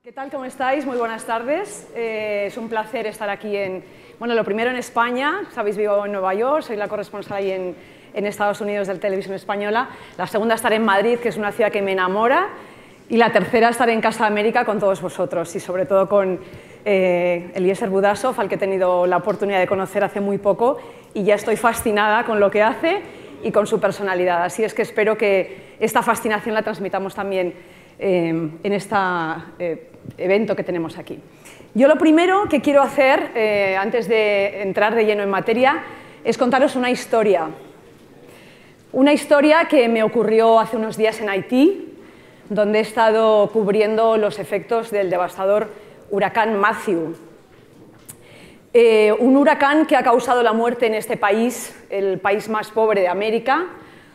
¿Qué tal? ¿Cómo estáis? Muy buenas tardes. Es un placer estar aquí lo primero en España. Sabéis, vivo en Nueva York, soy la corresponsal ahí en Estados Unidos de Televisión Española. La segunda, estar en Madrid, que es una ciudad que me enamora. Y la tercera, estar en Casa de América con todos vosotros y sobre todo con Eliezer Budasov, al que he tenido la oportunidad de conocer hace muy poco y ya estoy fascinada con lo que hace y con su personalidad. Así es que espero que esta fascinación la transmitamos también en este evento que tenemos aquí. Yo lo primero que quiero hacer, antes de entrar de lleno en materia, es contaros una historia. Una historia que me ocurrió hace unos días en Haití, donde he estado cubriendo los efectos del devastador huracán Matthew. Un huracán que ha causado la muerte en este país, el país más pobre de América,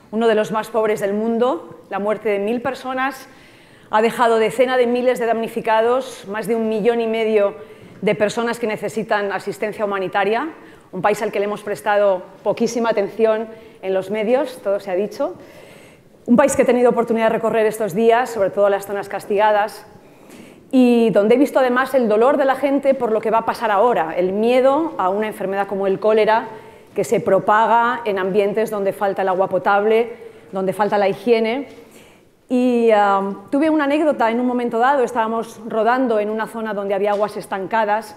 uno de los más pobres del mundo, la muerte de 1000 personas, ha dejado decenas de miles de damnificados, más de 1,5 millones de personas que necesitan asistencia humanitaria, un país al que le hemos prestado poquísima atención en los medios, todo se ha dicho. Un país que he tenido oportunidad de recorrer estos días, sobre todo las zonas castigadas, y donde he visto además el dolor de la gente por lo que va a pasar ahora, el miedo a una enfermedad como el cólera, que se propaga en ambientes donde falta el agua potable, donde falta la higiene. Y tuve una anécdota en un momento dado. Estábamos rodando en una zona donde había aguas estancadas,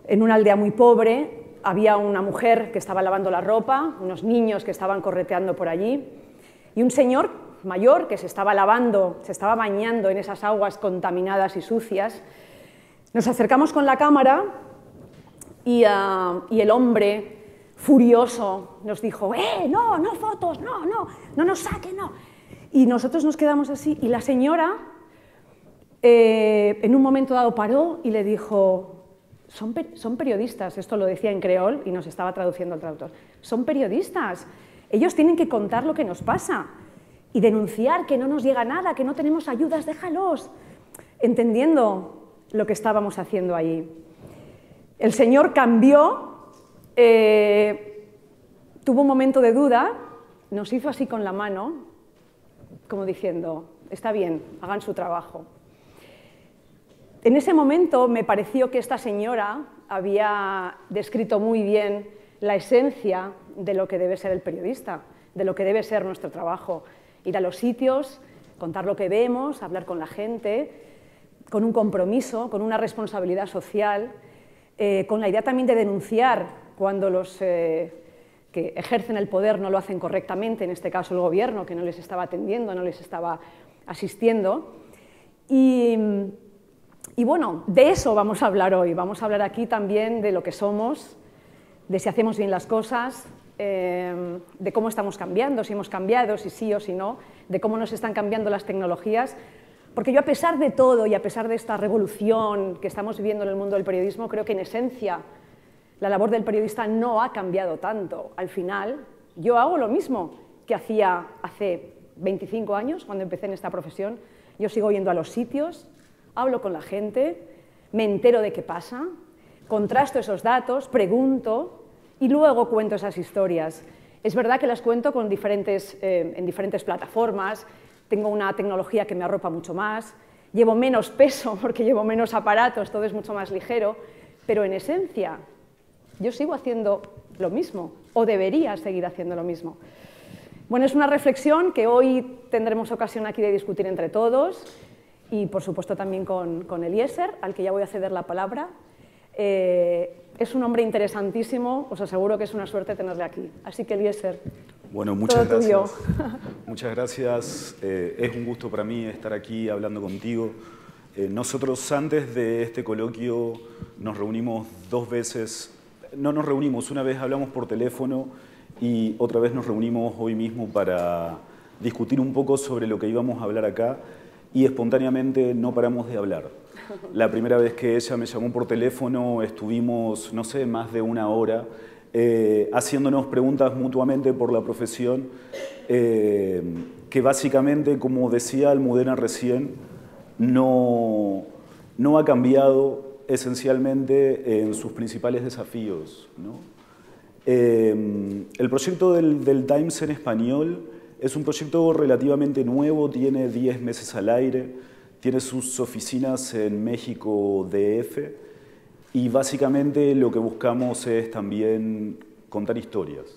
en una aldea muy pobre. Había una mujer que estaba lavando la ropa, unos niños que estaban correteando por allí, y un señor mayor que se estaba lavando, se estaba bañando en esas aguas contaminadas y sucias. Nos acercamos con la cámara y el hombre, furioso, nos dijo: no, no fotos, no nos saquen, no. Y nosotros nos quedamos así, y la señora en un momento dado paró y le dijo: son periodistas, esto lo decía en creol y nos estaba traduciendo el traductor, son periodistas, ellos tienen que contar lo que nos pasa y denunciar que no nos llega nada, que no tenemos ayudas, déjalos, entendiendo lo que estábamos haciendo allí. El señor cambió, tuvo un momento de duda, nos hizo así con la mano, como diciendo: está bien, hagan su trabajo. En ese momento me pareció que esta señora había descrito muy bien la esencia de lo que debe ser el periodista, de lo que debe ser nuestro trabajo. Ir a los sitios, contar lo que vemos, hablar con la gente, con un compromiso, con una responsabilidad social, con la idea también de denunciar cuando los que ejercen el poder no lo hacen correctamente, en este caso el gobierno, que no les estaba atendiendo, no les estaba asistiendo. Y bueno, de eso vamos a hablar hoy. Vamos a hablar aquí también de lo que somos, de si hacemos bien las cosas, de cómo estamos cambiando, si hemos cambiado, si sí o si no, de cómo nos están cambiando las tecnologías. Porque yo, a pesar de todo y a pesar de esta revolución que estamos viviendo en el mundo del periodismo, creo que en esencia la labor del periodista no ha cambiado tanto. Al final, yo hago lo mismo que hacía hace 25 años, cuando empecé en esta profesión. Yo sigo yendo a los sitios, hablo con la gente, me entero de qué pasa, contrasto esos datos, pregunto y luego cuento esas historias. Es verdad que las cuento en diferentes plataformas, tengo una tecnología que me arropa mucho más, llevo menos peso porque llevo menos aparatos, todo es mucho más ligero, pero en esencia yo sigo haciendo lo mismo, o debería seguir haciendo lo mismo. Bueno, es una reflexión que hoy tendremos ocasión aquí de discutir entre todos y, por supuesto, también con Eliezer, al que ya voy a ceder la palabra. Es un hombre interesantísimo, os aseguro que es una suerte tenerle aquí. Así que, Eliezer, bueno, muchas todo gracias. Tuyo. Muchas gracias. Es un gusto para mí estar aquí hablando contigo. Nosotros, antes de este coloquio, nos reunimos 2 veces. No nos reunimos, una vez hablamos por teléfono y otra vez nos reunimos hoy mismo para discutir un poco sobre lo que íbamos a hablar acá, y espontáneamente no paramos de hablar. La primera vez que ella me llamó por teléfono estuvimos, no sé, más de 1 hora haciéndonos preguntas mutuamente por la profesión, que básicamente, como decía Almudena recién, no ha cambiado esencialmente en sus principales desafíos, ¿no? El proyecto del Times en español es un proyecto relativamente nuevo, tiene 10 meses al aire, tiene sus oficinas en México DF y básicamente lo que buscamos es también contar historias.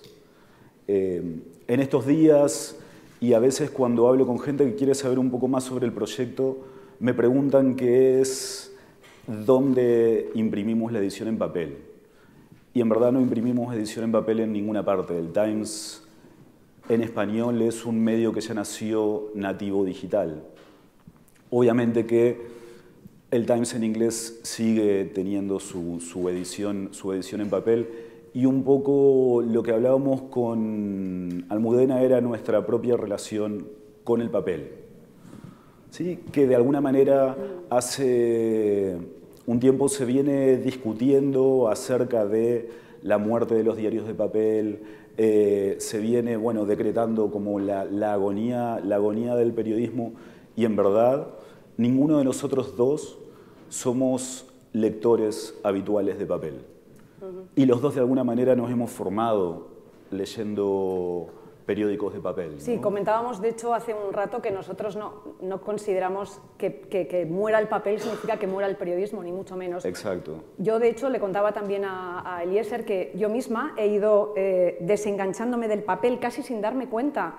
En estos días y a veces cuando hablo con gente que quiere saber un poco más sobre el proyecto, me preguntan qué es dónde imprimimos la edición en papel. Y en verdad no imprimimos edición en papel en ninguna parte. El Times en español es un medio que ya nació nativo digital. Obviamente que el Times en inglés sigue teniendo su edición en papel y un poco lo que hablábamos con Almudena era nuestra propia relación con el papel. ¿Sí? Que de alguna manera hace un tiempo se viene discutiendo acerca de la muerte de los diarios de papel, se viene decretando como la agonía del periodismo y en verdad ninguno de nosotros dos somos lectores habituales de papel. Y los dos de alguna manera nos hemos formado leyendo periódicos de papel, ¿no? Sí, comentábamos de hecho hace un rato que nosotros no consideramos que muera el papel significa que muera el periodismo, ni mucho menos. Exacto. Yo de hecho le contaba también a Eliezer que yo misma he ido desenganchándome del papel casi sin darme cuenta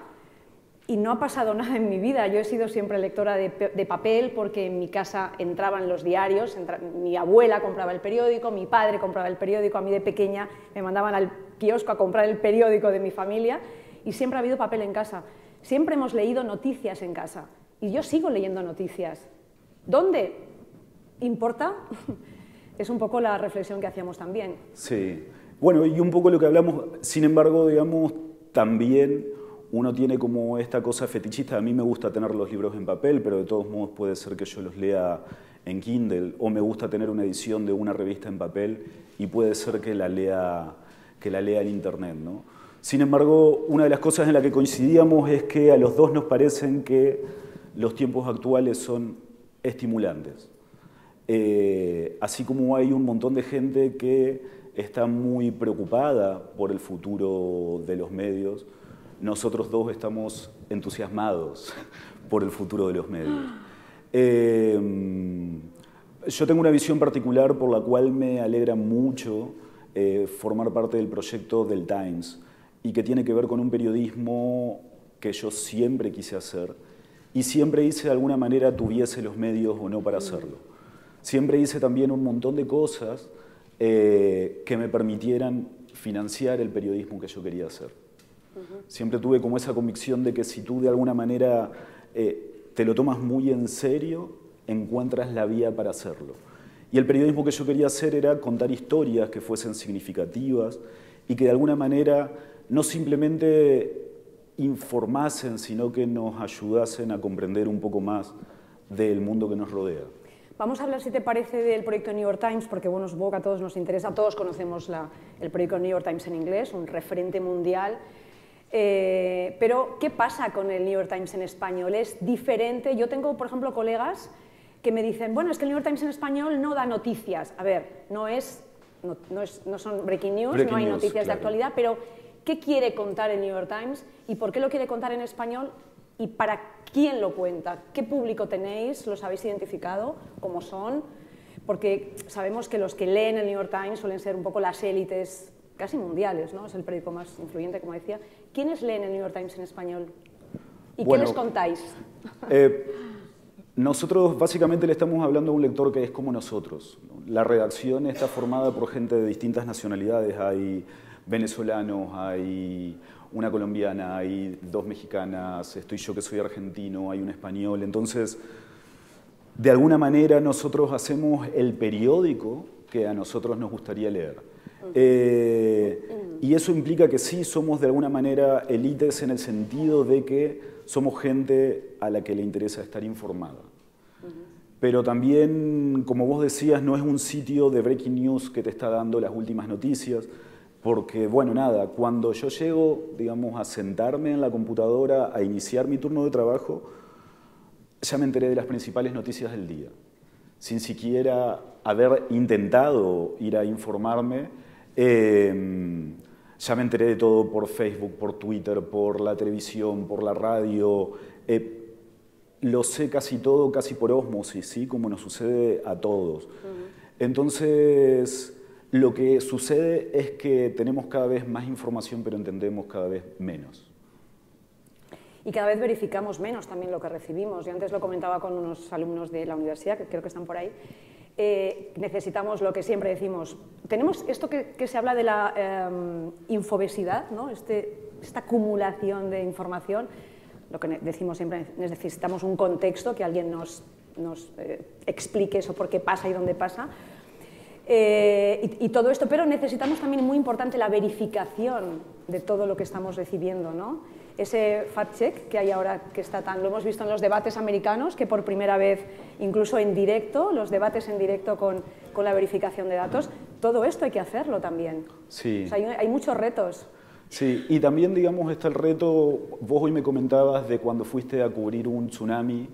y no ha pasado nada en mi vida. Yo he sido siempre lectora de papel porque en mi casa entraban los diarios, mi abuela compraba el periódico, mi padre compraba el periódico, a mí de pequeña me mandaban al kiosco a comprar el periódico de mi familia. Y siempre ha habido papel en casa. Siempre hemos leído noticias en casa. Y yo sigo leyendo noticias. ¿Dónde? ¿Importa? Es un poco la reflexión que hacíamos también. Sí. Bueno, y un poco lo que hablamos, sin embargo, digamos, también uno tiene como esta cosa fetichista. A mí me gusta tener los libros en papel, pero de todos modos puede ser que yo los lea en Kindle, o me gusta tener una edición de una revista en papel y puede ser que la lea en Internet, ¿no? Sin embargo, una de las cosas en las que coincidíamos es que a los dos nos parecen que los tiempos actuales son estimulantes. Así como hay un montón de gente que está muy preocupada por el futuro de los medios, nosotros dos estamos entusiasmados por el futuro de los medios. Yo tengo una visión particular por la cual me alegra mucho formar parte del proyecto del Times, y que tiene que ver con un periodismo que yo siempre quise hacer y siempre hice de alguna manera tuviese los medios o no para hacerlo. Siempre hice también un montón de cosas que me permitieran financiar el periodismo que yo quería hacer. Siempre tuve como esa convicción de que si tú de alguna manera te lo tomas muy en serio, encuentras la vía para hacerlo. Y el periodismo que yo quería hacer era contar historias que fuesen significativas y que de alguna manera no simplemente informasen, sino que nos ayudasen a comprender un poco más del mundo que nos rodea. Vamos a hablar, si te parece, del proyecto New York Times, porque bueno, supongo que a todos nos interesa, todos conocemos el proyecto New York Times en inglés, un referente mundial. Pero, ¿qué pasa con el New York Times en español? ¿Es diferente? Yo tengo, por ejemplo, colegas que me dicen, bueno, es que el New York Times en español no da noticias. A ver, no son breaking news, no hay noticias de actualidad, pero ¿qué quiere contar el New York Times y por qué lo quiere contar en español y para quién lo cuenta? ¿Qué público tenéis? ¿Los habéis identificado? ¿Cómo son? Porque sabemos que los que leen el New York Times suelen ser un poco las élites casi mundiales, ¿no? Es el periódico más influyente, como decía. ¿Quiénes leen el New York Times en español? ¿Y qué les contáis? Nosotros básicamente le estamos hablando a un lector que es como nosotros, ¿no? La redacción está formada por gente de distintas nacionalidades. Hay venezolanos, hay una colombiana, hay dos mexicanas, estoy yo que soy argentino, hay un español. Entonces, de alguna manera nosotros hacemos el periódico que a nosotros nos gustaría leer. Y eso implica que sí somos de alguna manera élites en el sentido de que somos gente a la que le interesa estar informada. Pero también, como vos decías, no es un sitio de breaking news que te está dando las últimas noticias, porque, bueno, nada, cuando yo llego, digamos, a sentarme en la computadora, a iniciar mi turno de trabajo, ya me enteré de las principales noticias del día. Sin siquiera haber intentado ir a informarme, ya me enteré de todo por Facebook, por Twitter, por la televisión, por la radio. lo sé casi todo, casi por ósmosis, ¿sí? Como nos sucede a todos. Entonces, lo que sucede es que tenemos cada vez más información, pero entendemos cada vez menos. Y cada vez verificamos menos también lo que recibimos. Yo antes lo comentaba con unos alumnos de la universidad, que creo que están por ahí. Necesitamos lo que siempre decimos. Tenemos esto que se habla de la infobesidad, ¿no? Esta acumulación de información. Lo que decimos siempre, necesitamos un contexto, que alguien nos explique eso, por qué pasa y dónde pasa. Y todo esto, pero necesitamos también, muy importante, la verificación de todo lo que estamos recibiendo, ¿no? Ese fact-check que hay ahora, que está lo hemos visto en los debates americanos, que por primera vez, incluso en directo, los debates en directo con la verificación de datos, todo esto hay que hacerlo también. Sí. O sea, hay muchos retos. Sí, y también, digamos, está el reto, vos hoy me comentabas de cuando fuiste a cubrir un tsunami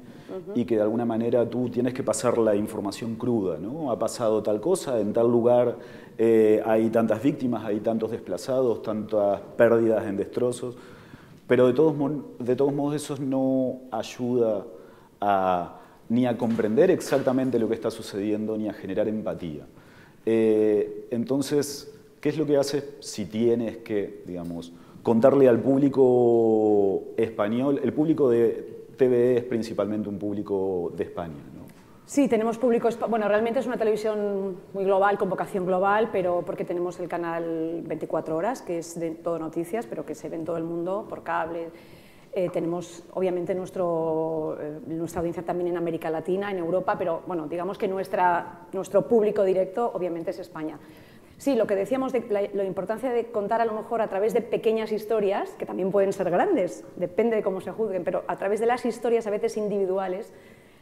y que de alguna manera tú tienes que pasar la información cruda, ¿no? Ha pasado tal cosa, en tal lugar hay tantas víctimas, hay tantos desplazados, tantas pérdidas en destrozos, pero de todos modos eso no ayuda ni a comprender exactamente lo que está sucediendo, ni a generar empatía. Entonces, ¿qué es lo que haces si tienes que, digamos, contarle al público español? El público de TVE es principalmente un público de España, ¿no? Sí, tenemos público, bueno, realmente es una televisión muy global, con vocación global, pero porque tenemos el canal 24 horas, que es de Todo Noticias, pero que se ve en todo el mundo por cable. Tenemos, obviamente, nuestra audiencia también en América Latina, en Europa, pero, bueno, digamos que nuestro público directo, obviamente, es España. Sí, lo que decíamos de la importancia de contar, a lo mejor, a través de pequeñas historias, que también pueden ser grandes, depende de cómo se juzguen, pero a través de las historias, a veces individuales,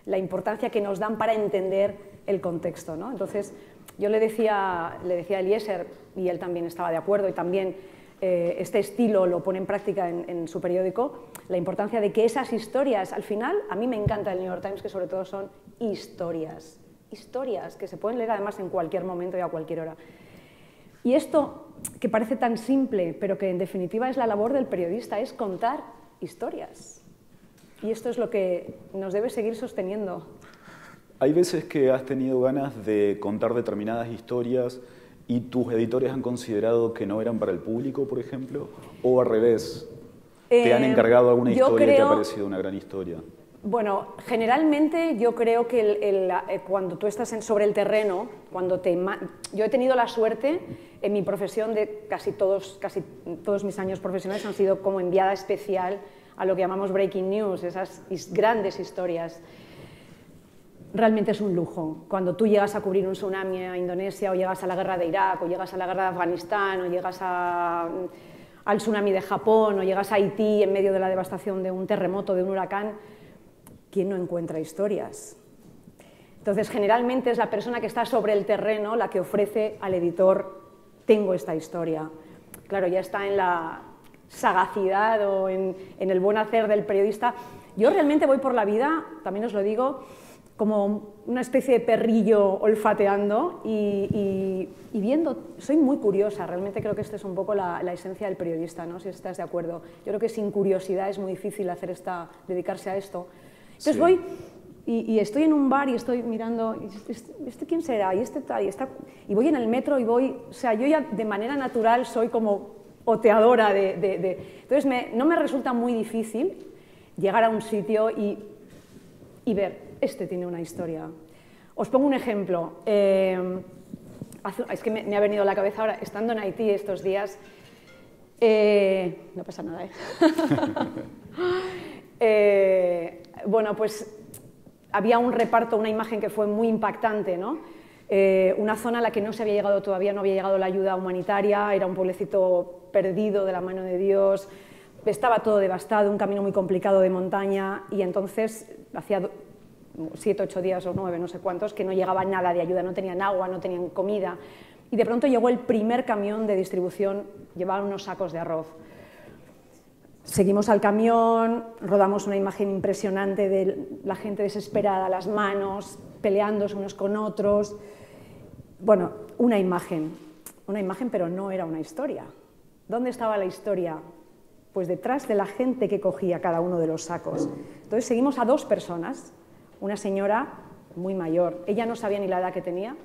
la importancia que nos dan para entender el contexto, ¿no? Entonces, yo le decía a Eliezer, y él también estaba de acuerdo, y también este estilo lo pone en práctica en su periódico, la importancia de que esas historias, al final, a mí me encanta el New York Times, que sobre todo son historias que se pueden leer además en cualquier momento y a cualquier hora. Y esto, que parece tan simple, pero que en definitiva es la labor del periodista, es contar historias. Y esto es lo que nos debe seguir sosteniendo. Hay veces que has tenido ganas de contar determinadas historias y tus editores han considerado que no eran para el público, por ejemplo, o al revés, ¿te han encargado alguna historia que te ha parecido una gran historia? Bueno, generalmente yo creo que cuando tú estás sobre el terreno, yo he tenido la suerte en mi profesión de casi todos mis años profesionales han sido como enviada especial a lo que llamamos breaking news, esas grandes historias. Realmente es un lujo. Cuando tú llegas a cubrir un tsunami a Indonesia, o llegas a la guerra de Irak, o llegas a la guerra de Afganistán, o llegas al tsunami de Japón, o llegas a Haití en medio de la devastación de un terremoto, de un huracán, ¿quién no encuentra historias? Entonces, generalmente es la persona que está sobre el terreno la que ofrece al editor, tengo esta historia. Claro, ya está en la sagacidad o en el buen hacer del periodista. Yo realmente voy por la vida, también os lo digo, como una especie de perrillo olfateando y viendo. Soy muy curiosa, realmente creo que esta es un poco la esencia del periodista, ¿no? Si estás de acuerdo. Yo creo que sin curiosidad es muy difícil dedicarse a esto. Entonces voy y estoy en un bar y estoy mirando, ¿este quién será? Y este tal, y voy en el metro y voy, o sea, yo ya de manera natural soy como oteadora Entonces no me resulta muy difícil llegar a un sitio y ver, este tiene una historia. Os pongo un ejemplo. Es que me ha venido a la cabeza ahora, estando en Haití estos días, no pasa nada, bueno, pues había un reparto, una imagen que fue muy impactante, ¿no? Una zona a la que no se había llegado todavía, no había llegado la ayuda humanitaria, era un pueblecito perdido de la mano de Dios, estaba todo devastado, un camino muy complicado de montaña, y entonces hacía 7, 8 días o 9, no sé cuántos, que no llegaba nada de ayuda, no tenían agua, no tenían comida, y de pronto llegó el primer camión de distribución, llevaban unos sacos de arroz. Seguimos al camión, rodamos una imagen impresionante de la gente desesperada, las manos, peleándose unos con otros. Bueno, una imagen, pero no era una historia. ¿Dónde estaba la historia? Pues detrás de la gente que cogía cada uno de los sacos. Entonces seguimos a 2 personas, una señora muy mayor, ella no sabía ni la edad que tenía,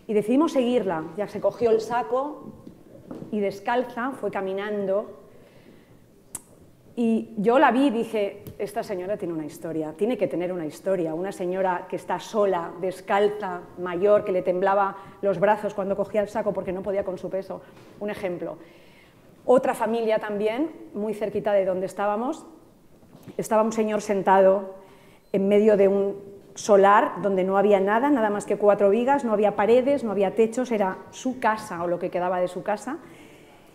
y decidimos seguirla. Ya se cogió el saco y descalza fue caminando. Y yo la vi y dije, esta señora tiene una historia, tiene que tener una historia. Una señora que está sola, descalza, mayor, que le temblaba los brazos cuando cogía el saco porque no podía con su peso. Un ejemplo. Otra familia también, muy cerquita de donde estábamos, estaba un señor sentado en medio de un solar donde no había nada, nada más que 4 vigas, no había paredes, no había techos, era su casa o lo que quedaba de su casa,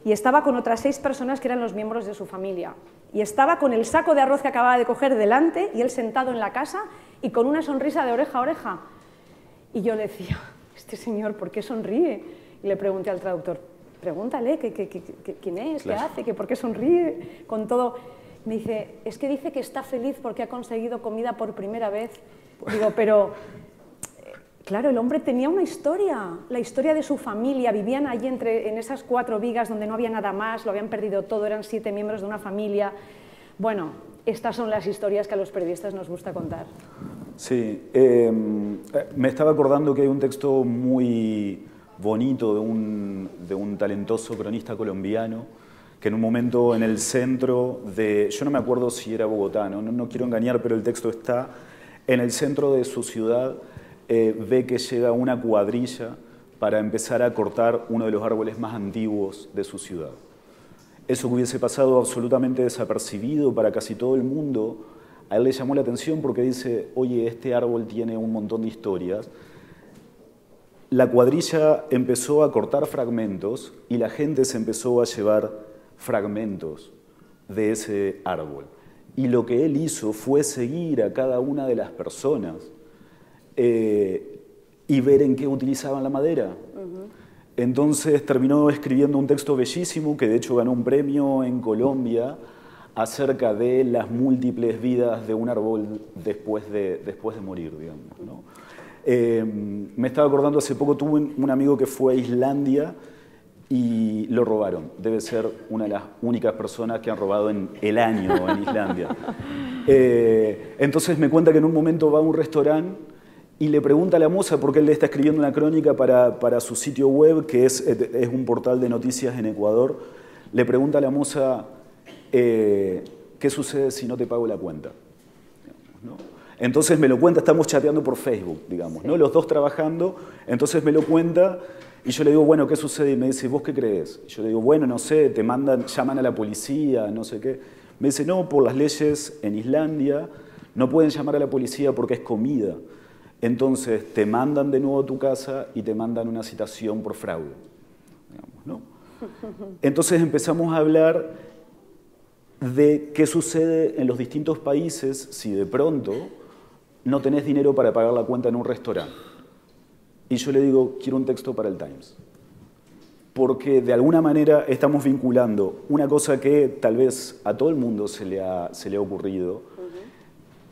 y estaba con otras 6 personas que eran los miembros de su familia. Y estaba con el saco de arroz que acababa de coger delante y él sentado en la casa y con una sonrisa de oreja a oreja. Y yo le decía, este señor, ¿por qué sonríe? Y le pregunté al traductor, pregúntale quién es, qué hace, por qué sonríe, con todo. Me dice, es que dice que está feliz porque ha conseguido comida por primera vez. Digo, pero, claro, el hombre tenía una historia, la historia de su familia, vivían allí en esas 4 vigas donde no había nada más, lo habían perdido todo, eran 7 miembros de una familia. Bueno, estas son las historias que a los periodistas nos gusta contar. Sí, me estaba acordando que hay un texto muy bonito de un talentoso cronista colombiano que en un momento en el centro de, yo no me acuerdo si era Bogotá, no quiero engañar, pero el texto está en el centro de su ciudad, ve que llega una cuadrilla para empezar a cortar uno de los árboles más antiguos de su ciudad. Eso que hubiese pasado absolutamente desapercibido para casi todo el mundo, a él le llamó la atención porque dice, oye, este árbol tiene un montón de historias. La cuadrilla empezó a cortar fragmentos y la gente se empezó a llevar fragmentos de ese árbol. Y lo que él hizo fue seguir a cada una de las personas y ver en qué utilizaban la madera. Entonces terminó escribiendo un texto bellísimo que de hecho ganó un premio en Colombia acerca de las múltiples vidas de un árbol después de morir, digamos, ¿no? Me estaba acordando, hace poco tuve un amigo que fue a Islandia y lo robaron. Debe ser una de las únicas personas que han robado en el año en Islandia. Entonces me cuenta que en un momento va a un restaurante y le pregunta a la moza, porque él le está escribiendo una crónica para su sitio web, que es un portal de noticias en Ecuador, le pregunta a la moza, ¿qué sucede si no te pago la cuenta? ¿No? Entonces me lo cuenta, estamos chateando por Facebook, digamos, ¿no? Los dos trabajando, entonces me lo cuenta y yo le digo, bueno, ¿qué sucede? Y me dice, ¿vos qué crees? Y yo le digo, bueno, no sé, llaman a la policía, no sé qué. Me dice, no, por las leyes en Islandia no pueden llamar a la policía porque es comida. Entonces te mandan de nuevo a tu casa y te mandan una citación por fraude, digamos, ¿no? Entonces empezamos a hablar de qué sucede en los distintos países si de pronto no tenés dinero para pagar la cuenta en un restaurante. Y yo le digo, quiero un texto para el Times. Porque de alguna manera estamos vinculando una cosa que tal vez a todo el mundo se le ha ocurrido.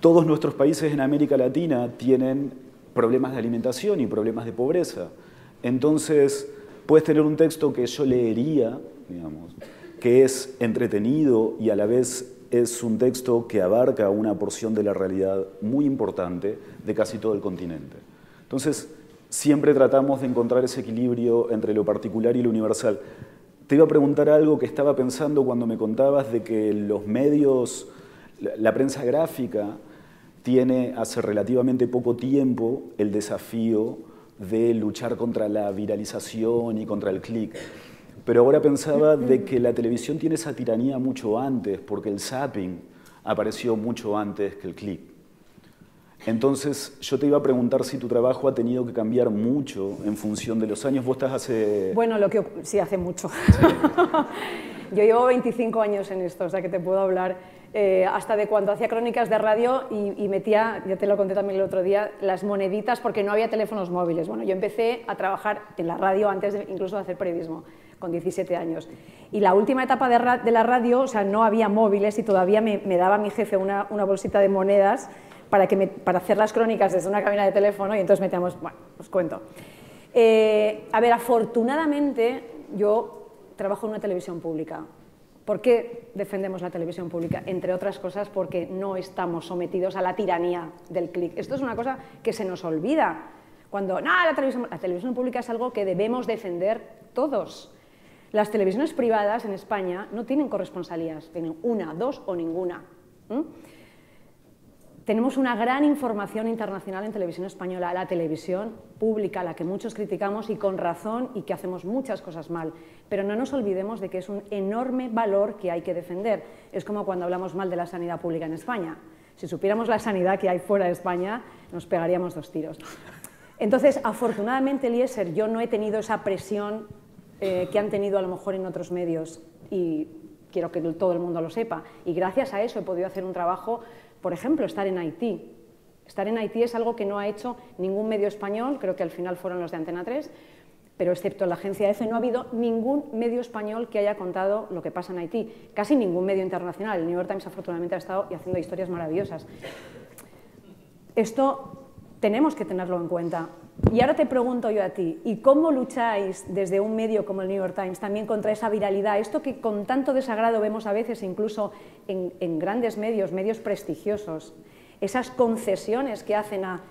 Todos nuestros países en América Latina tienen problemas de alimentación y problemas de pobreza. Entonces, puedes tener un texto que yo leería, digamos, que es entretenido y a la vez es un texto que abarca una porción de la realidad muy importante de casi todo el continente. Entonces, siempre tratamos de encontrar ese equilibrio entre lo particular y lo universal. Te iba a preguntar algo que estaba pensando cuando me contabas de que los medios, la prensa gráfica, tiene hace relativamente poco tiempo el desafío de luchar contra la viralización y contra el click. Pero ahora pensaba de que la televisión tiene esa tiranía mucho antes, porque el zapping apareció mucho antes que el click. Entonces, yo te iba a preguntar si tu trabajo ha tenido que cambiar mucho en función de los años. Vos estás hace... Bueno, sí, hace mucho. Sí. Yo llevo 25 años en esto, o sea que te puedo hablar hasta de cuando hacía crónicas de radio y metía, ya te lo conté también el otro día, las moneditas porque no había teléfonos móviles. Bueno, yo empecé a trabajar en la radio antes incluso de hacer periodismo, con 17 años. Y la última etapa de la radio, o sea, no había móviles y todavía me daba mi jefe una bolsita de monedas para hacer las crónicas desde una cabina de teléfono y entonces metíamos, bueno, os cuento. A ver, afortunadamente yo trabajo en una televisión pública ¿Por qué defendemos la televisión pública? Entre otras cosas porque no estamos sometidos a la tiranía del clic. Esto es una cosa que se nos olvida. Cuando, no, la televisión pública es algo que debemos defender todos. Las televisiones privadas en España no tienen corresponsalías, tienen una, dos o ninguna. Tenemos una gran información internacional en televisión española, la televisión pública, la que muchos criticamos y con razón y que hacemos muchas cosas mal. Pero no nos olvidemos de que es un enorme valor que hay que defender. Es como cuando hablamos mal de la sanidad pública en España. Si supiéramos la sanidad que hay fuera de España, nos pegaríamos 2 tiros. Entonces, afortunadamente, Eliezer, yo no he tenido esa presión que han tenido a lo mejor en otros medios y quiero que todo el mundo lo sepa. Y gracias a eso he podido hacer un trabajo. Por ejemplo, estar en Haití. Estar en Haití es algo que no ha hecho ningún medio español, creo que al final fueron los de Antena 3, pero excepto la agencia EFE no ha habido ningún medio español que haya contado lo que pasa en Haití. Casi ningún medio internacional. El New York Times afortunadamente ha estado haciendo historias maravillosas. Esto tenemos que tenerlo en cuenta. Y ahora te pregunto yo a ti, ¿y cómo lucháis desde un medio como el New York Times también contra esa viralidad? Esto que con tanto desagrado vemos a veces incluso en grandes medios, medios prestigiosos, esas concesiones que hacen a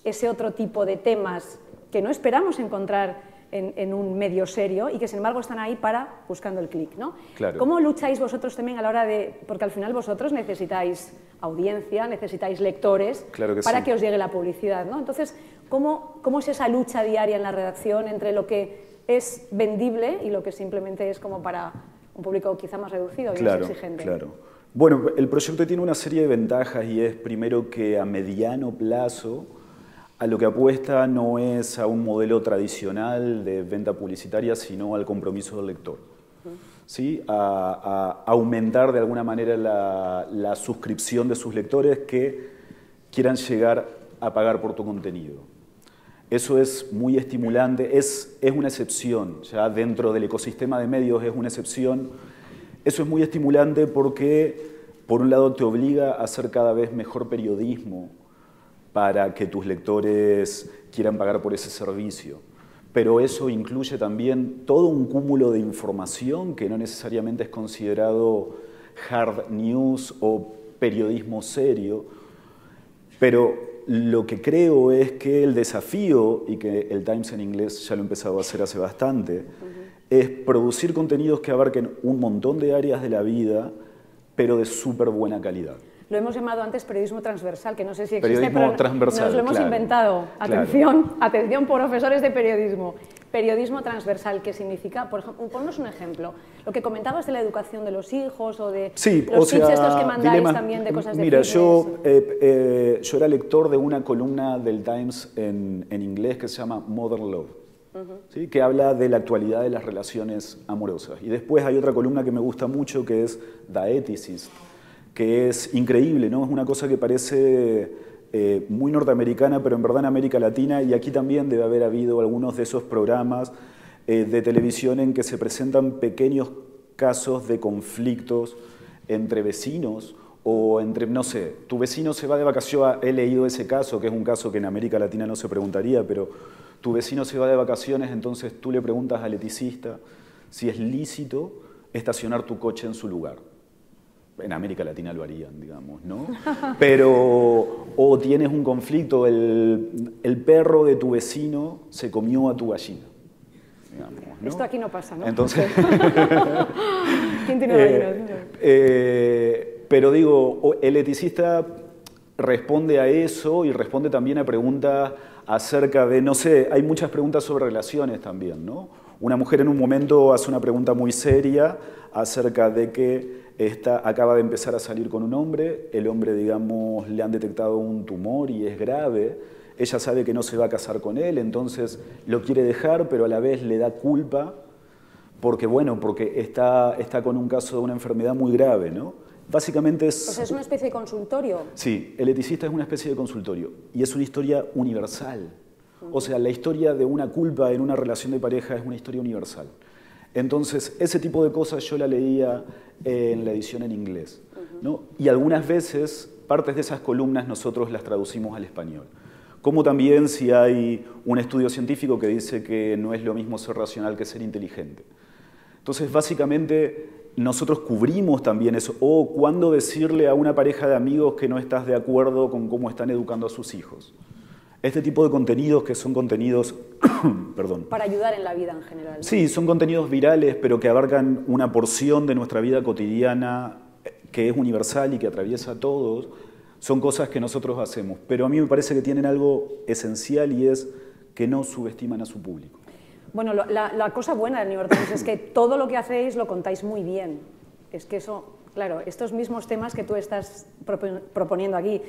ese otro tipo de temas que no esperamos encontrar en un medio serio y que sin embargo están ahí buscando el clic, ¿no? Claro. ¿Cómo lucháis vosotros también a la hora de...? Porque al final vosotros necesitáis audiencia, necesitáis lectores para que os llegue la publicidad, ¿no? Entonces, ¿cómo es esa lucha diaria en la redacción entre lo que es vendible y lo que simplemente es como para un público quizá más reducido y más exigente? Claro. Bueno, el proyecto tiene una serie de ventajas y es primero que a mediano plazo a lo que apuesta no es a un modelo tradicional de venta publicitaria, sino al compromiso del lector. ¿Sí? A aumentar de alguna manera la suscripción de sus lectores que quieran llegar a pagar por tu contenido. Eso es muy estimulante, es una excepción, ya dentro del ecosistema de medios es una excepción. Eso es muy estimulante porque, por un lado, te obliga a hacer cada vez mejor periodismo para que tus lectores quieran pagar por ese servicio. Pero eso incluye también todo un cúmulo de información que no necesariamente es considerado hard news o periodismo serio, pero lo que creo es que el desafío, y que el Times en inglés ya lo ha empezado a hacer hace bastante, es producir contenidos que abarquen un montón de áreas de la vida, pero de súper buena calidad. Lo hemos llamado antes periodismo transversal, que no sé si existe, periodismo transversal, nos lo hemos inventado. Atención, atención, profesores de periodismo. Periodismo transversal, ¿qué significa? Por ejemplo, ponnos un ejemplo. Lo que comentabas de la educación de los hijos o de los tips estos que mandáis también de cosas de Mira, fitness. yo era lector de una columna del Times en inglés que se llama Modern Love, ¿sí? Que habla de la actualidad de las relaciones amorosas. Y después hay otra columna que me gusta mucho que es The Ethicist, que es increíble, ¿no? Es una cosa que parece muy norteamericana, pero en verdad en América Latina, y aquí también debe haber habido algunos de esos programas de televisión en que se presentan pequeños casos de conflictos entre vecinos o entre, no sé, tu vecino se va de vacaciones, he leído ese caso, que es un caso que en América Latina no se preguntaría, pero tu vecino se va de vacaciones, entonces tú le preguntas al eticista si es lícito estacionar tu coche en su lugar. En América Latina lo harían, digamos, ¿no? Pero, o tienes un conflicto, el perro de tu vecino se comió a tu gallina, digamos, ¿no? Esto aquí no pasa, ¿no? Entonces, ¿quién tiene gallinas? pero digo, el eticista responde a eso y responde también a preguntas acerca de, no sé, hay muchas preguntas sobre relaciones también, ¿no? Una mujer en un momento hace una pregunta muy seria acerca de que acaba de empezar a salir con un hombre, el hombre, digamos, le han detectado un tumor y es grave, ella sabe que no se va a casar con él, entonces lo quiere dejar, pero a la vez le da culpa porque, bueno, porque está con un caso de una enfermedad muy grave, ¿no? Básicamente es... O sea, es una especie de consultorio. Sí, el eticista es una especie de consultorio y es una historia universal. O sea, la historia de una culpa en una relación de pareja es una historia universal. Entonces, ese tipo de cosas yo la leía en la edición en inglés, ¿no? Y algunas veces, partes de esas columnas nosotros las traducimos al español. Como también si hay un estudio científico que dice que no es lo mismo ser racional que ser inteligente. Entonces, básicamente, nosotros cubrimos también eso. O cuándo decirle a una pareja de amigos que no estás de acuerdo con cómo están educando a sus hijos. Este tipo de contenidos que son contenidos, perdón. Para ayudar en la vida en general, ¿no? Sí, son contenidos virales, pero que abarcan una porción de nuestra vida cotidiana que es universal y que atraviesa a todos. Son cosas que nosotros hacemos, pero a mí me parece que tienen algo esencial y es que no subestiman a su público. Bueno, la cosa buena del New York Times es que todo lo que hacéis lo contáis muy bien. Es que eso, claro, estos mismos temas que tú estás proponiendo aquí,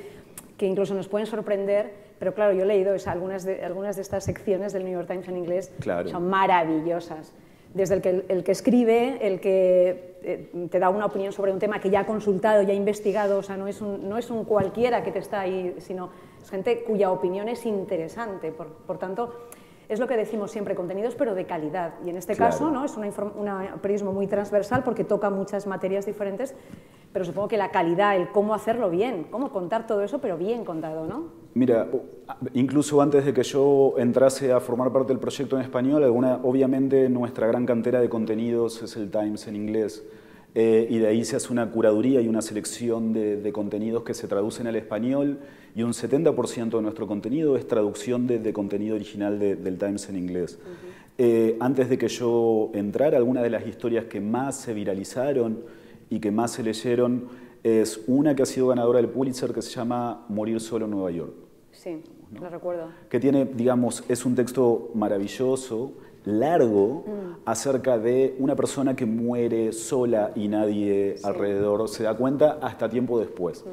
que incluso nos pueden sorprender, pero claro, yo he leído algunas de estas secciones del New York Times en inglés, claro, son maravillosas. Desde el que escribe, el que te da una opinión sobre un tema que ya ha consultado, ya ha investigado, o sea, no es un cualquiera que te está ahí, sino es gente cuya opinión es interesante. Por tanto, es lo que decimos siempre, contenidos pero de calidad. Y en este caso, ¿no? Es un periodismo muy transversal porque toca muchas materias diferentes, pero supongo que la calidad, el cómo hacerlo bien, cómo contar todo eso, pero bien contado, ¿no? Mira, incluso antes de que yo entrase a formar parte del proyecto en español, obviamente nuestra gran cantera de contenidos es el Times en inglés. Y de ahí se hace una curaduría y una selección de contenidos que se traducen al español, y un 70% de nuestro contenido es traducción de contenido original del Times en inglés. Antes de que yo entrara, algunas de las historias que más se viralizaron y que más se leyeron es una que ha sido ganadora del Pulitzer, que se llama Morir solo en Nueva York. Sí, ¿no? Lo recuerdo. Que tiene, digamos, es un texto maravilloso, largo, acerca de una persona que muere sola y nadie alrededor se da cuenta hasta tiempo después.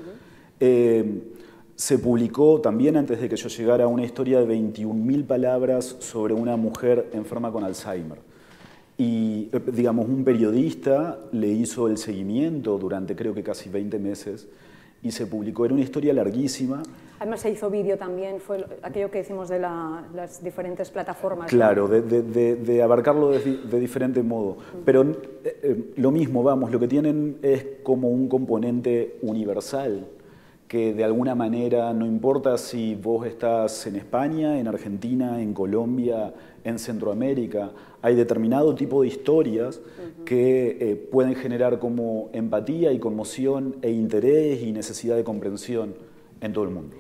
Se publicó también, antes de que yo llegara, una historia de 21.000 palabras sobre una mujer enferma con Alzheimer. Y, digamos, un periodista le hizo el seguimiento durante creo que casi 20 meses y se publicó. Era una historia larguísima. Además se hizo vídeo también, fue aquello que decimos de las diferentes plataformas. Claro, ¿no? de abarcarlo de diferente modo. Pero lo mismo, vamos, lo que tienen es como un componente universal, que de alguna manera no importa si vos estás en España, en Argentina, en Colombia, en Centroamérica, hay determinado tipo de historias que pueden generar como empatía y conmoción e interés y necesidad de comprensión en todo el mundo.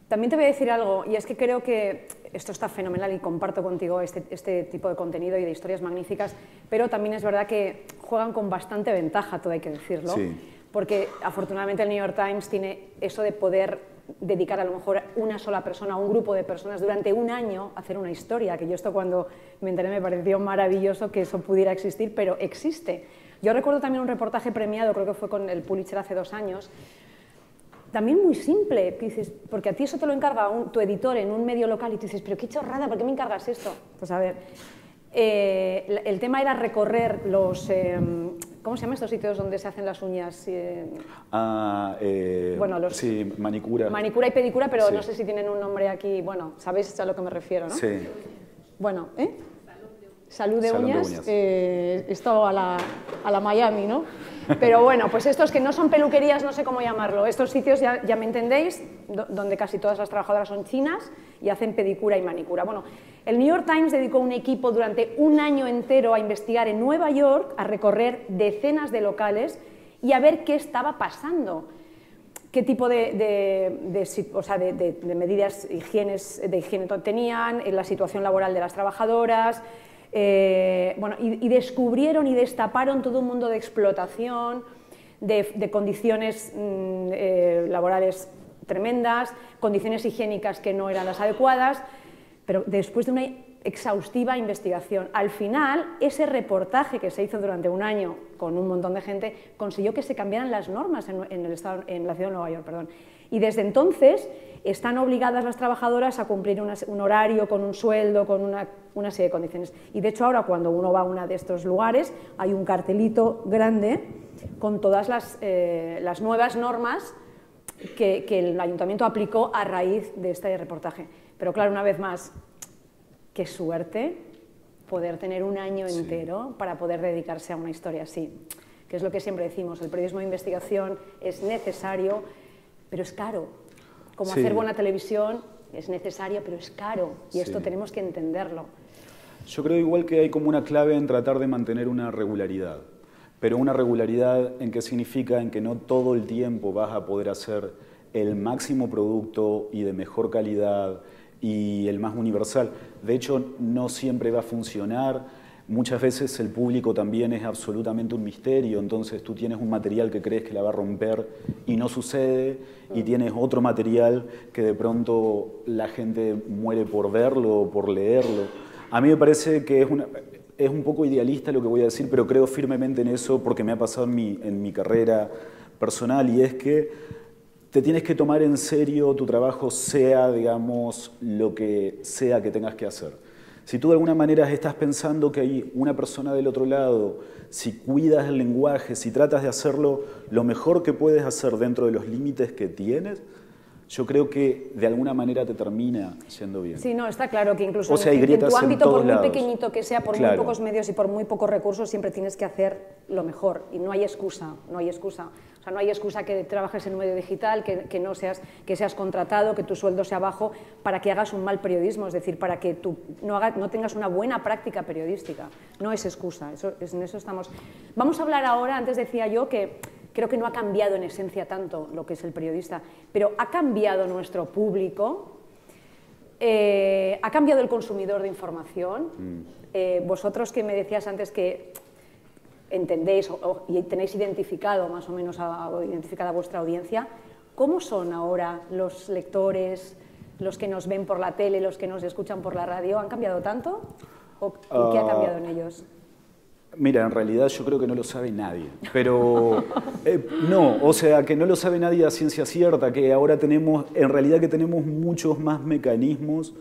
También te voy a decir algo, y es que creo que esto está fenomenal y comparto contigo este tipo de contenido y de historias magníficas, pero también es verdad que juegan con bastante ventaja, todo hay que decirlo, sí, porque afortunadamente el New York Times tiene eso de poder dedicar a lo mejor una sola persona, a un grupo de personas durante un año a hacer una historia, que yo esto cuando me enteré me pareció maravilloso que eso pudiera existir, pero existe. Yo recuerdo también un reportaje premiado, creo que fue con el Pulitzer hace 2 años, también muy simple, dices, porque a ti eso te lo encarga tu editor en un medio local y tú dices, pero qué chorrada, ¿por qué me encargas esto? Pues a ver, el tema era recorrer los, ¿cómo se llaman estos sitios donde se hacen las uñas? Bueno, sí, manicura. Manicura y pedicura, pero sí, no sé si tienen un nombre aquí, bueno, sabéis a lo que me refiero, ¿no? Sí. Bueno, Salud de uñas. Esto a la Miami, ¿no? Pero bueno, pues estos que no son peluquerías, no sé cómo llamarlo, estos sitios ya me entendéis, donde casi todas las trabajadoras son chinas y hacen pedicura y manicura. Bueno, el New York Times dedicó un equipo durante un año entero a investigar en Nueva York, a recorrer decenas de locales y a ver qué estaba pasando, qué tipo de medidas de higiene tenían, la situación laboral de las trabajadoras. Bueno, y descubrieron y destaparon todo un mundo de explotación, de condiciones laborales tremendas, condiciones higiénicas que no eran las adecuadas, pero después de una exhaustiva investigación. Al final, ese reportaje que se hizo durante un año con un montón de gente consiguió que se cambiaran las normas en la ciudad de Nueva York, perdón. Y desde entonces están obligadas las trabajadoras a cumplir un horario, con un sueldo, con una serie de condiciones. Y de hecho ahora cuando uno va a uno de estos lugares hay un cartelito grande con todas las nuevas normas que el ayuntamiento aplicó a raíz de este reportaje. Pero claro, una vez más, qué suerte poder tener un año entero para poder dedicarse a una historia así, que es lo que siempre decimos, el periodismo de investigación es necesario, pero es caro. Como hacer buena televisión es necesario, pero es caro, y esto tenemos que entenderlo. Yo creo igual que hay como una clave en tratar de mantener una regularidad. pero una regularidad en que significa en que no todo el tiempo vas a poder hacer el máximo producto y de mejor calidad y el más universal. De hecho, no siempre va a funcionar. Muchas veces el público también es absolutamente un misterio, entonces tú tienes un material que crees que la va a romper y no sucede, y tienes otro material que de pronto la gente muere por verlo o por leerlo. A mí me parece que es un poco idealista lo que voy a decir, pero creo firmemente en eso porque me ha pasado en mi carrera personal, y es que te tienes que tomar en serio tu trabajo, sea, digamos, lo que sea que tengas que hacer. Si tú de alguna manera estás pensando que hay una persona del otro lado, si cuidas el lenguaje, si tratas de hacerlo lo mejor que puedes hacer dentro de los límites que tienes, yo creo que de alguna manera te termina yendo bien. Sí, no, está claro que incluso en tu ámbito, por muy lados. Pequeñito que sea, por muy pocos medios y por muy pocos recursos, siempre tienes que hacer lo mejor, y no hay excusa, no hay excusa. O sea, no hay excusa que trabajes en un medio digital, que seas contratado, que tu sueldo sea bajo, para que hagas un mal periodismo, es decir, para que tú no tengas una buena práctica periodística. No es excusa, en eso estamos. Vamos a hablar ahora, antes decía yo que creo que no ha cambiado en esencia tanto lo que es el periodista, pero ha cambiado nuestro público, ha cambiado el consumidor de información. Vosotros que me decías antes que entendéis y tenéis identificado más o menos identificada vuestra audiencia, ¿cómo son ahora los lectores, los que nos ven por la tele, los que nos escuchan por la radio? ¿Han cambiado tanto? ¿Y qué ha cambiado en ellos? Mira, en realidad yo creo que no lo sabe nadie, pero no, o sea, que no lo sabe nadie a ciencia cierta, que ahora en realidad que tenemos muchos más mecanismos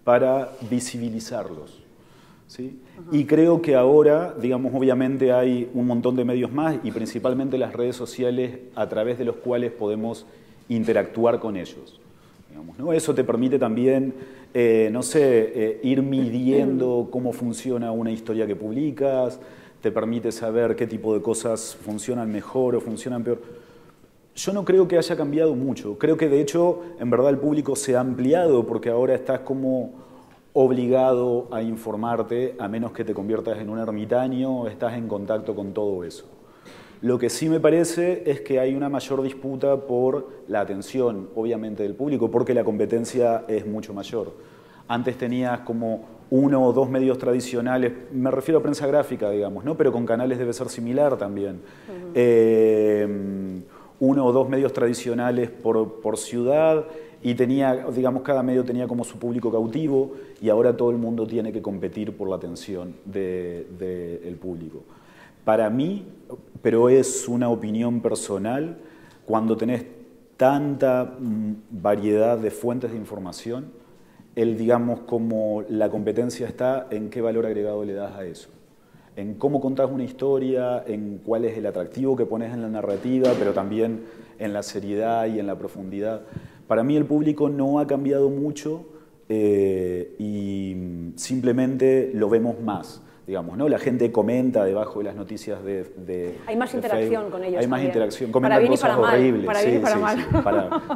para visibilizarlos, ¿sí? Y creo que ahora, digamos, obviamente hay un montón de medios más y principalmente las redes sociales a través de los cuales podemos interactuar con ellos, digamos, ¿no? Eso te permite también, no sé, ir midiendo cómo funciona una historia que publicas, te permite saber qué tipo de cosas funcionan mejor o funcionan peor. Yo no creo que haya cambiado mucho, creo que de hecho, en verdad el público se ha ampliado porque ahora estás como obligado a informarte, a menos que te conviertas en un ermitaño, estás en contacto con todo eso. Lo que sí me parece es que hay una mayor disputa por la atención, obviamente, del público, porque la competencia es mucho mayor. Antes tenías como 1 o 2 medios tradicionales, me refiero a prensa gráfica, digamos, ¿no? Pero con canales debe ser similar también. 1 o 2 medios tradicionales por ciudad, y tenía, digamos, cada medio tenía como su público cautivo, y ahora todo el mundo tiene que competir por la atención del público. Para mí, pero es una opinión personal, cuando tenés tanta variedad de fuentes de información, digamos, como la competencia está en qué valor agregado le das a eso. En cómo contás una historia, en cuál es el atractivo que pones en la narrativa, pero también en la seriedad y en la profundidad. Para mí el público no ha cambiado mucho y simplemente lo vemos más. Digamos, ¿no? La gente comenta debajo de las noticias hay más interacción con ellos. Hay más también. interacción, comentan cosas horribles. Para bien y para mal.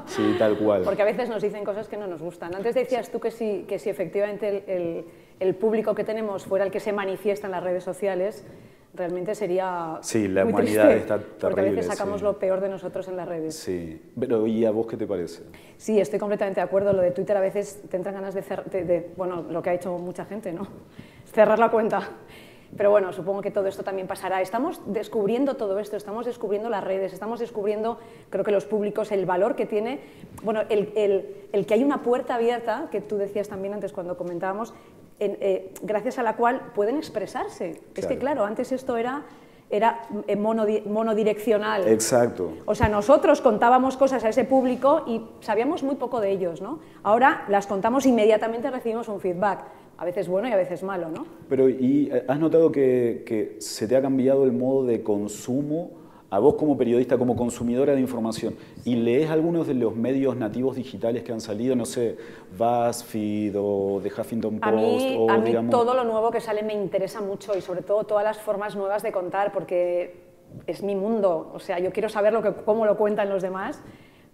Sí, tal cual. Porque a veces nos dicen cosas que no nos gustan. Antes decías tú que si efectivamente el público que tenemos fuera el que se manifiesta en las redes sociales, realmente sería la muy humanidad triste, está terrible. porque a veces sacamos lo peor de nosotros en las redes. Sí, pero ¿y a vos qué te parece? Sí, estoy completamente de acuerdo. Lo de Twitter a veces te entran ganas bueno, lo que ha hecho mucha gente, ¿no? Cerrar la cuenta. Pero bueno, supongo que todo esto también pasará. Estamos descubriendo todo esto, estamos descubriendo las redes, estamos descubriendo, creo que los públicos, el valor que tiene, bueno, el que hay una puerta abierta, que tú decías también antes cuando comentábamos, gracias a la cual pueden expresarse. Claro. Es que claro, antes esto era monodireccional. Exacto. O sea, nosotros contábamos cosas a ese público y sabíamos muy poco de ellos, ¿no? Ahora las contamos, inmediatamente recibimos un feedback, a veces bueno y a veces malo, ¿no? Pero ¿y has notado que se te ha cambiado el modo de consumo a vos como periodista, como consumidora de información? ¿Y lees algunos de los medios nativos digitales que han salido, no sé, BuzzFeed o The Huffington Post? A mí todo lo nuevo que sale me interesa mucho, y sobre todo todas las formas nuevas de contar, porque es mi mundo. O sea, yo quiero saber cómo lo cuentan los demás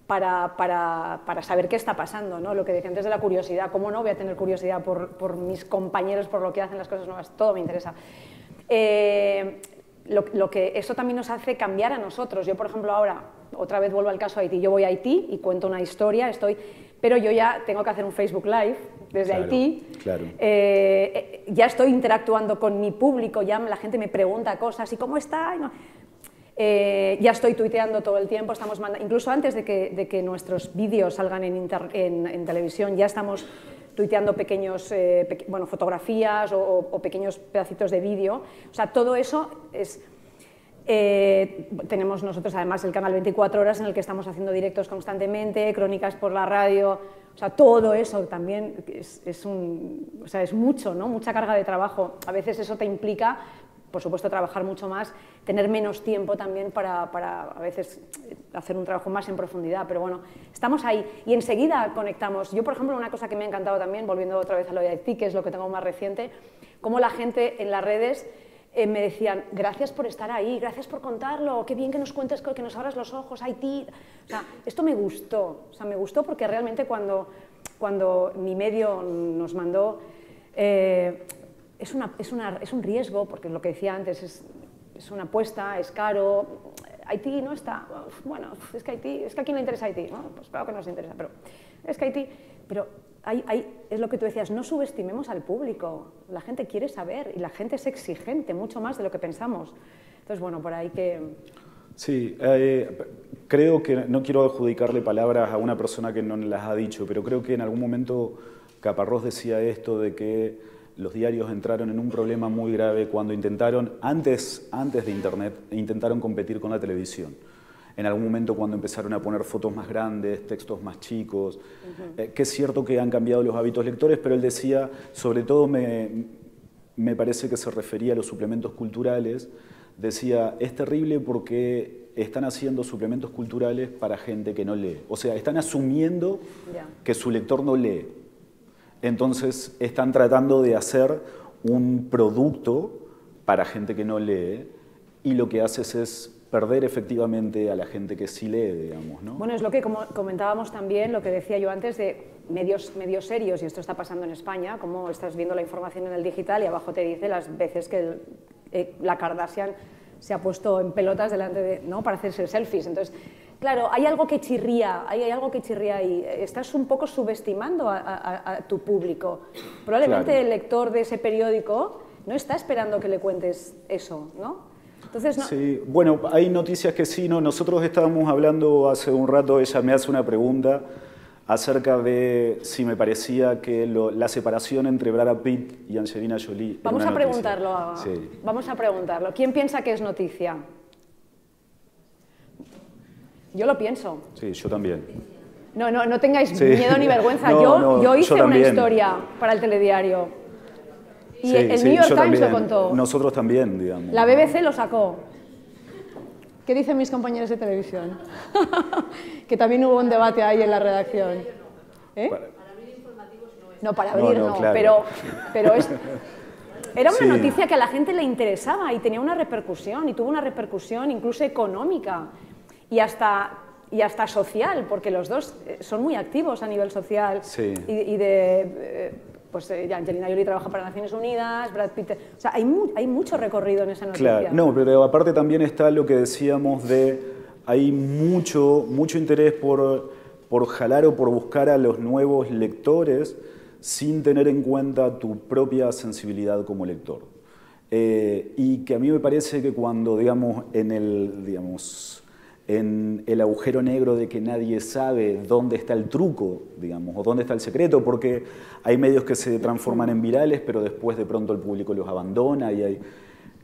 para saber qué está pasando, ¿no? Lo que decía antes de la curiosidad, ¿cómo no voy a tener curiosidad por mis compañeros, por lo que hacen las cosas nuevas? Todo me interesa. lo que eso también nos hace cambiar a nosotros. Yo, por ejemplo, ahora, otra vez vuelvo al caso de Haití, yo voy a Haití y cuento una historia, pero yo ya tengo que hacer un Facebook Live desde Haití, ya estoy interactuando con mi público, ya la gente me pregunta cosas, ¿y cómo está? Ya estoy tuiteando todo el tiempo, incluso antes de que nuestros vídeos salgan en televisión, ya estamos tuiteando pequeños, fotografías o pequeños pedacitos de vídeo. O sea, todo eso es... tenemos nosotros además el canal 24 horas en el que estamos haciendo directos constantemente, crónicas por la radio, o sea, todo eso también es mucho, ¿no? Mucha carga de trabajo. A veces eso te implica, por supuesto, trabajar mucho más, tener menos tiempo también para a veces hacer un trabajo más en profundidad, pero bueno, estamos ahí y enseguida conectamos. Yo, por ejemplo, una cosa que me ha encantado también, volviendo otra vez a lo de Haití, que es lo que tengo más reciente, cómo la gente en las redes me decían, gracias por estar ahí, gracias por contarlo, qué bien que nos cuentes, que nos abras los ojos, Haití. O sea, esto me gustó, porque realmente cuando mi medio nos mandó, es un riesgo, porque lo que decía antes es una apuesta, es caro. Haití no está, bueno, es que a quién le interesa Haití, ¿no? Pues claro que nos interesa, pero es que Haití, pero es lo que tú decías, no subestimemos al público, la gente quiere saber y la gente es exigente, mucho más de lo que pensamos. Entonces, bueno, por ahí que... Sí, creo que no quiero adjudicarle palabras a una persona que no las ha dicho, pero creo que en algún momento Caparrós decía esto de que los diarios entraron en un problema muy grave cuando intentaron, antes de Internet, intentaron competir con la televisión. En algún momento cuando empezaron a poner fotos más grandes, textos más chicos, que es cierto que han cambiado los hábitos lectores, pero él decía, sobre todo me parece que se refería a los suplementos culturales, decía, es terrible porque están haciendo suplementos culturales para gente que no lee. O sea, están asumiendo que su lector no lee. Entonces están tratando de hacer un producto para gente que no lee y lo que haces es perder efectivamente a la gente que sí lee, digamos, ¿no? Bueno, es lo que comentábamos también, lo que decía yo antes de medios serios, y esto está pasando en España, como estás viendo la información en el digital y abajo te dice las veces que la Kardashian se ha puesto en pelotas delante de, ¿no? Para hacerse selfies. Entonces, claro, hay algo que chirría, ahí. Estás un poco subestimando a tu público. Probablemente el lector de ese periódico no está esperando que le cuentes eso, ¿no? Entonces, no. Sí, bueno, hay noticias que sí, ¿no? Nosotros estábamos hablando hace un rato, ella me hace una pregunta acerca de si me parecía que la separación entre Brad Pitt y Angelina Jolie... Vamos a preguntarlo. Sí. Vamos a preguntarlo. ¿Quién piensa que es noticia? Yo lo pienso. Sí, yo también. No tengáis miedo ni vergüenza. Yo hice una historia para el telediario. Y el New York Times lo contó. Nosotros también, digamos. La BBC lo sacó. ¿Qué dicen mis compañeros de televisión? Que también hubo un debate ahí en la redacción. Para abrir informativos no es. No, para abrir no, claro. pero era una noticia que a la gente le interesaba y tenía una repercusión, y tuvo una repercusión incluso económica y hasta social, porque los dos son muy activos a nivel social. Sí. Pues Angelina Jolie trabaja para Naciones Unidas, Brad Pitt... O sea, hay mucho recorrido en esa noticia. Claro, no, pero aparte también está lo que decíamos hay mucho interés por jalar o por buscar a los nuevos lectores sin tener en cuenta tu propia sensibilidad como lector. Y que a mí me parece que cuando, digamos, en el agujero negro de que nadie sabe dónde está el truco, digamos, o dónde está el secreto, porque hay medios que se transforman en virales, pero después de pronto el público los abandona.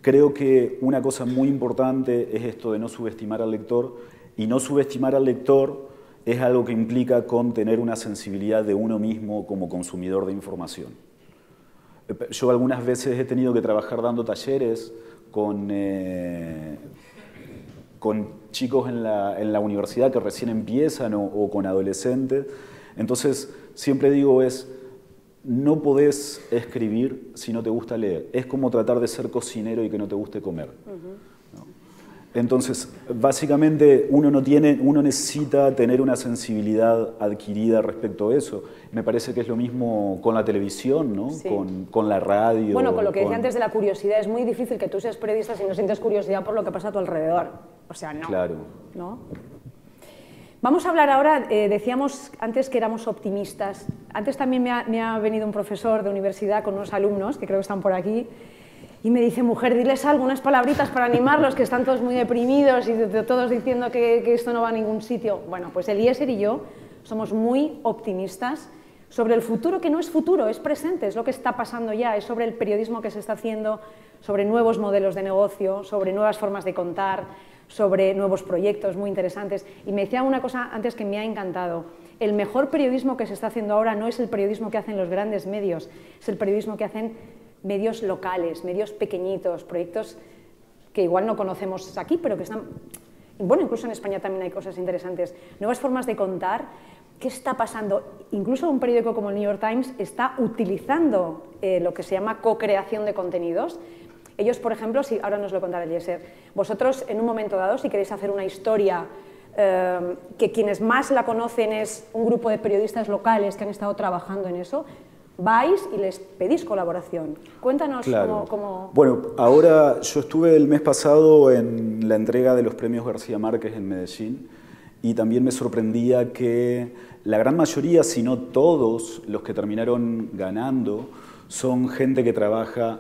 Creo que una cosa muy importante es esto de no subestimar al lector, y no subestimar al lector es algo que implica con tener una sensibilidad de uno mismo como consumidor de información. Yo algunas veces he tenido que trabajar dando talleres con chicos en la universidad que recién empiezan o con adolescentes. Entonces, siempre digo no podés escribir si no te gusta leer. Es como tratar de ser cocinero y que no te guste comer. ¿No? Entonces, básicamente uno necesita tener una sensibilidad adquirida respecto a eso. Me parece que es lo mismo con la televisión, ¿no? Sí. Con la radio. Bueno, con lo que decía antes de la curiosidad, es muy difícil que tú seas periodista si no sientes curiosidad por lo que pasa a tu alrededor. O sea, no. Claro. ¿No? Vamos a hablar ahora, decíamos antes que éramos optimistas. Antes también me ha venido un profesor de universidad con unos alumnos, que creo que están por aquí, y me dice, mujer, diles algo, unas palabritas para animarlos, que están todos muy deprimidos y todos diciendo que esto no va a ningún sitio. Bueno, pues Eliezer y yo somos muy optimistas sobre el futuro, que no es futuro, es presente, es lo que está pasando ya, es sobre el periodismo que se está haciendo, sobre nuevos modelos de negocio, sobre nuevas formas de contar, sobre nuevos proyectos muy interesantes. Y me decía una cosa antes que me ha encantado. El mejor periodismo que se está haciendo ahora no es el periodismo que hacen los grandes medios, es el periodismo que hacen medios locales, medios pequeñitos, proyectos que igual no conocemos aquí, pero que están... Bueno, incluso en España también hay cosas interesantes. Nuevas formas de contar. ¿Qué está pasando? Incluso un periódico como el New York Times está utilizando lo que se llama co-creación de contenidos. Ellos, por ejemplo, ahora nos lo contará Eliezer, vosotros en un momento dado, si queréis hacer una historia que quienes más la conocen es un grupo de periodistas locales que han estado trabajando en eso, vais y les pedís colaboración. Cuéntanos cómo... Bueno, ahora yo estuve el mes pasado en la entrega de los premios García Márquez en Medellín y también me sorprendía que la gran mayoría, si no todos, los que terminaron ganando son gente que trabaja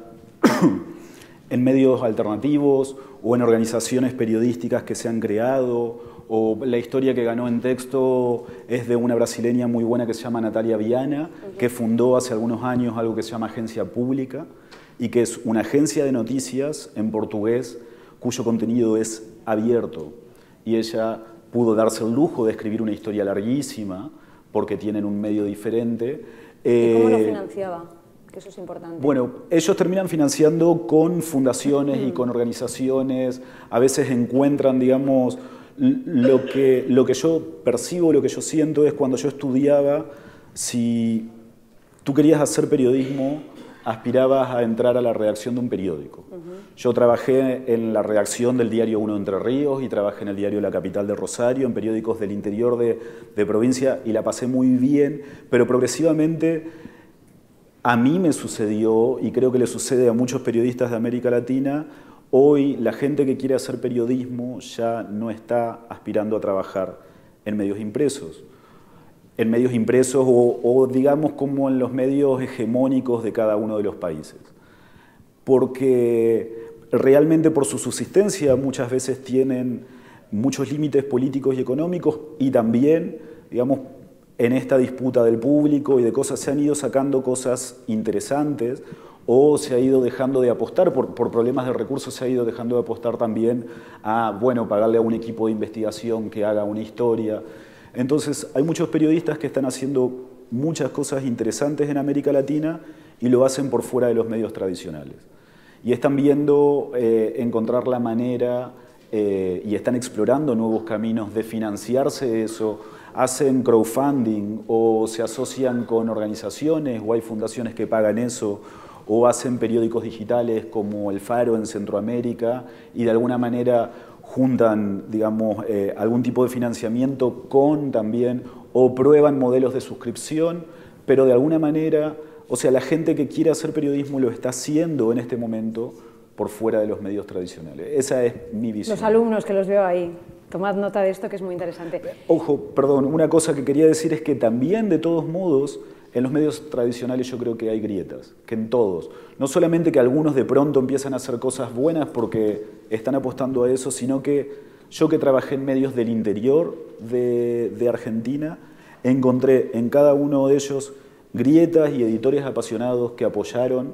en medios alternativos o en organizaciones periodísticas que se han creado, o la historia que ganó en texto es de una brasileña muy buena que se llama Natalia Viana, que fundó hace algunos años algo que se llama Agencia Pública y que es una agencia de noticias en portugués cuyo contenido es abierto. Y ella pudo darse el lujo de escribir una historia larguísima porque tienen un medio diferente. ¿Y cómo lo financiaba? Que eso es importante. Bueno, ellos terminan financiando con fundaciones y con organizaciones, a veces encuentran, digamos, lo que yo percibo, lo que yo siento es cuando yo estudiaba, si tú querías hacer periodismo, aspirabas a entrar a la redacción de un periódico. Yo trabajé en la redacción del diario Uno de Entre Ríos y trabajé en el diario La Capital de Rosario, en periódicos del interior de provincia y la pasé muy bien, pero progresivamente a mí me sucedió, y creo que le sucede a muchos periodistas de América Latina, hoy la gente que quiere hacer periodismo ya no está aspirando a trabajar en medios impresos. En medios impresos o digamos como en los medios hegemónicos de cada uno de los países. Porque realmente por su subsistencia muchas veces tienen muchos límites políticos y económicos y también, digamos, en esta disputa del público y de cosas se han ido sacando cosas interesantes o se ha ido dejando de apostar, por problemas de recursos se ha ido dejando de apostar también a, bueno, pagarle a un equipo de investigación que haga una historia. Entonces hay muchos periodistas que están haciendo muchas cosas interesantes en América Latina y lo hacen por fuera de los medios tradicionales. Y están viendo encontrar la manera y están explorando nuevos caminos de financiarse de eso, hacen crowdfunding o se asocian con organizaciones o hay fundaciones que pagan eso, o hacen periódicos digitales como El Faro en Centroamérica y de alguna manera juntan, digamos, algún tipo de financiamiento con también, o prueban modelos de suscripción, pero de alguna manera, o sea, la gente que quiere hacer periodismo lo está haciendo en este momento por fuera de los medios tradicionales. Esa es mi visión. Los alumnos que los veo ahí, tomad nota de esto que es muy interesante. Ojo, perdón, una cosa que quería decir es que también de todos modos en los medios tradicionales yo creo que hay grietas, que en todos. No solamente que algunos de pronto empiezan a hacer cosas buenas porque están apostando a eso, sino que yo que trabajé en medios del interior de Argentina, encontré en cada uno de ellos grietas y editores apasionados que apoyaron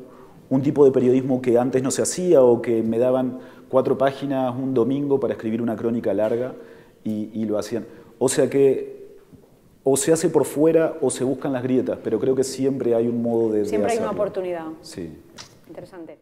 un tipo de periodismo que antes no se hacía o que me daban 4 páginas un domingo para escribir una crónica larga y lo hacían. O sea que o se hace por fuera o se buscan las grietas, pero creo que siempre hay un modo de siempre hay hacerlo. una oportunidad. Sí. Interesante.